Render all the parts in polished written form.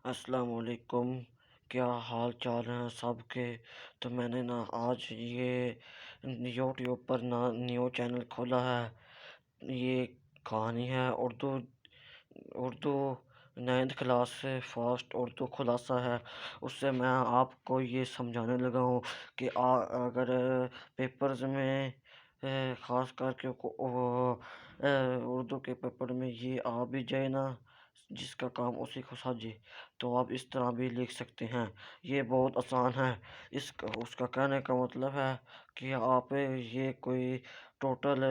السلام علیکم۔ کیا حال چال ہیں سب کے؟ تو میں نے آج یہ یوٹیوب پر نیو چینل کھولا ہے۔ یہ کہانی ہے اردو 9th کلاس سے فاسٹ اردو خلاصہ ہے۔ اس سے میں آپ کو یہ سمجھانے لگا ہوں کہ اگر پیپرز میں خاص کر کے اردو کے پیپر میں یہ آ بھی جائے نا، جس کا کام اسی کو ساجے، تو آپ اس طرح بھی لکھ سکتے ہیں۔ یہ بہت آسان ہے۔ اس کا کہنے کا مطلب ہے کہ آپ یہ کوئی ٹوٹل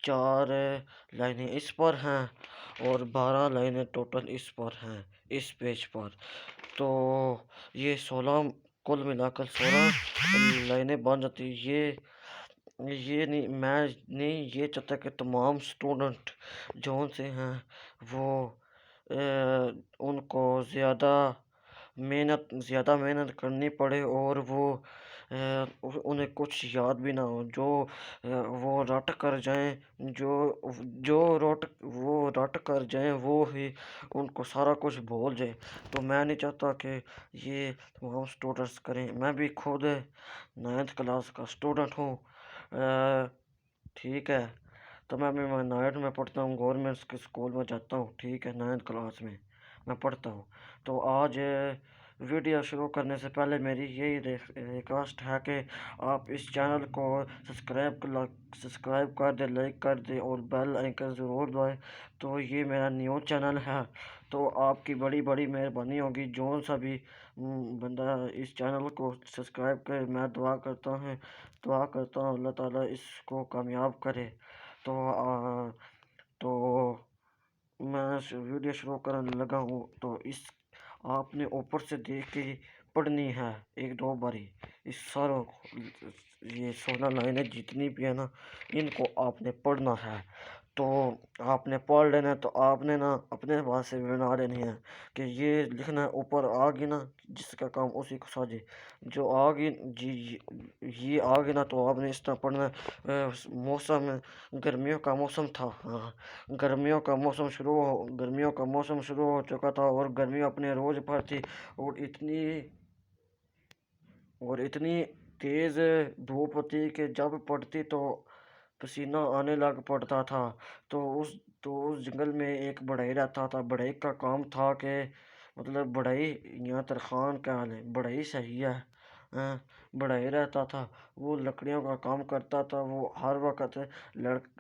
4 لائنیں اس پر ہیں اور 12 لائنیں ٹوٹل اس پر ہیں، اس پیج پر۔ تو یہ 16 کل ملا کر 16 لائنیں بن جاتی۔ یہ نہیں، میں نہیں یہ چاہتا کہ تمام سٹوڈنٹ جون سے ہیں وہ ان کو زیادہ محنت کرنی پڑے اور انہیں کچھ یاد بھی نہ ہو، جو وہ رٹ کر جائیں، وہ رٹ کر جائیں وہ ہی ان کو سارا کچھ بھول جائے۔ تو میں نہیں چاہتا کہ یہ تمام سٹوڈنٹس کریں۔ میں بھی خود 9th کلاس کا سٹوڈنٹ ہوں، ٹھیک ہے۔ تو میں 9th میں پڑھتا ہوں، گورنمنٹ کے اسکول میں جاتا ہوں، ٹھیک ہے، 9th کلاس میں پڑھتا ہوں۔ تو آج ویڈیو شروع کرنے سے پہلے میری یہی ریکویسٹ ہے کہ آپ اس چینل کو سبسکرائب کر دیں، لائک کر دیں اور بیل آئیکن ضرور دبائیں۔ تو یہ میرا نیو چینل ہے، تو آپ کی بڑی بڑی مہربانی ہوگی جون سا بھی بندہ اس چینل کو سبسکرائب کرے۔ میں دعا کرتا ہوں اللہ تعالیٰ اس کو کامیاب کرے۔ تو میں ویڈیو شروع کرنے لگا ہوں۔ تو آپ نے اوپر سے دیکھ کے پڑھنی ہے 1-2 باری اس ساروں یہ 16 لائنیں جتنی بھی ہیں نا، ان کو آپ نے پڑھنا ہے۔ تو آپ نے پڑھ لینا ہے، تو آپ نے اپنے پاس سے بنا لینی ہے کہ یہ لکھنا ہے اوپر آگے نا، جس کا کام اسی کو ساجے، جو آگے یہ آگے نا، تو آپ نے اس طرح پڑھنا ہے۔ گرمیوں کا موسم تھا، گرمیوں کا موسم شروع ہو چکا تھا اور گرمی اپنے روز پر تھی اور اتنی تیز دھوپ تھی کہ جب پڑتی تو پسینہ آنے لگ پڑتا تھا۔ تو اس جنگل میں ایک بڑھئی رہتا تھا۔ بڑھئی کا کام تھا کہ بڑھئی یہاں ترخان کا حال ہے، بڑھئی صحیح ہے، بڑھئی رہتا تھا، وہ لکڑیوں کا کام کرتا تھا۔ وہ ہر وقت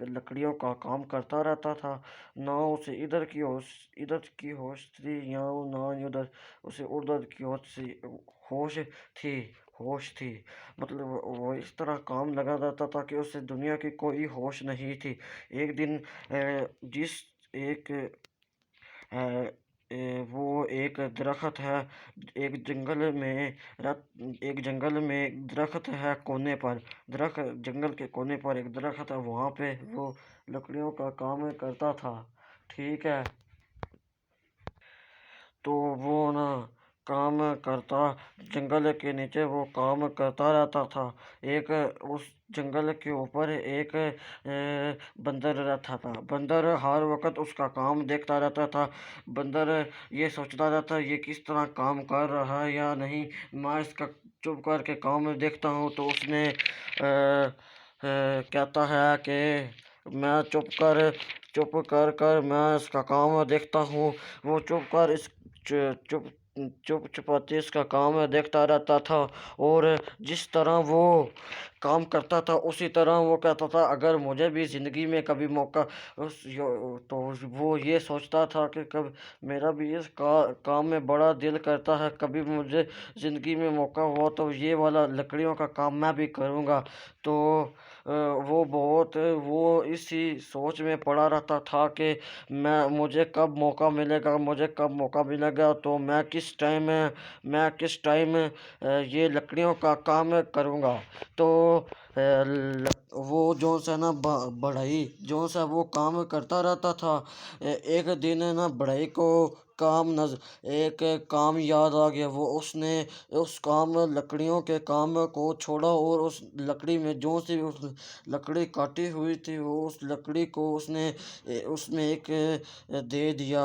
لکڑیوں کا کام کرتا رہتا تھا، نہ اسے ادھر کی ہوش تھی یا نہ ادھر، اسے ادھر کی ہوش تھی۔ وہ اس طرح کام لگا رہتا تھا کہ اسے دنیا کی کوئی ہوش نہیں تھی۔ ایک دن وہ ایک درخت ہے، ایک جنگل میں ایک درخت ہے کونے پر، جنگل کے کونے پر ایک درخت ہے، وہاں پہ وہ لکڑیوں کا کام کرتا تھا، ٹھیک ہے۔ تو وہ کام کرتا، جنگل کے نیچے وہ کام کرتا رہتا تھا۔ اس جنگل کے اوپر ایک بندر رہتا تھا۔ بندر ہر وقت اس کا کام دیکھتا رہتا تھا۔ بندر یہ سوچتا رہتا یہ کس طرح کام کر رہا ہے یا نہیں، میں اس کا چپ کر کے کام دیکھتا ہوں۔ تو اس نے کہتا ہے کہ میں چپ کر میں اس کا کام دیکھتا ہوں۔ وہ چپاتے اس کا کام دیکھتا رہتا تھا اور جس طرح وہ کام کرتا تھا اسی طرح وہ کہتا تھا اگر مجھے بھی زندگی میں کبھی موقع، تو وہ یہ سوچتا تھا کہ میرا بھی اس کام میں بڑا دل کرتا ہے، کبھی مجھے زندگی میں موقع ہوا تو یہ والا لکڑیوں کا کام میں بھی کروں گا۔ تو وہ اسی سوچ میں پڑا رہتا تھا کہ مجھے کب موقع ملے گا تو میں کس ٹائم یہ لکڑیوں کا کام کروں گا۔ تو وہ بڑھئی وہ کام کرتا رہتا تھا۔ ایک دن بڑھئی کو ایک کام یاد آ گیا۔ اس نے لکڑیوں کے کام کو چھوڑا اور اس لکڑی میں لکڑی کاٹی ہوئی تھی، اس لکڑی کو اس میں ایک دے دیا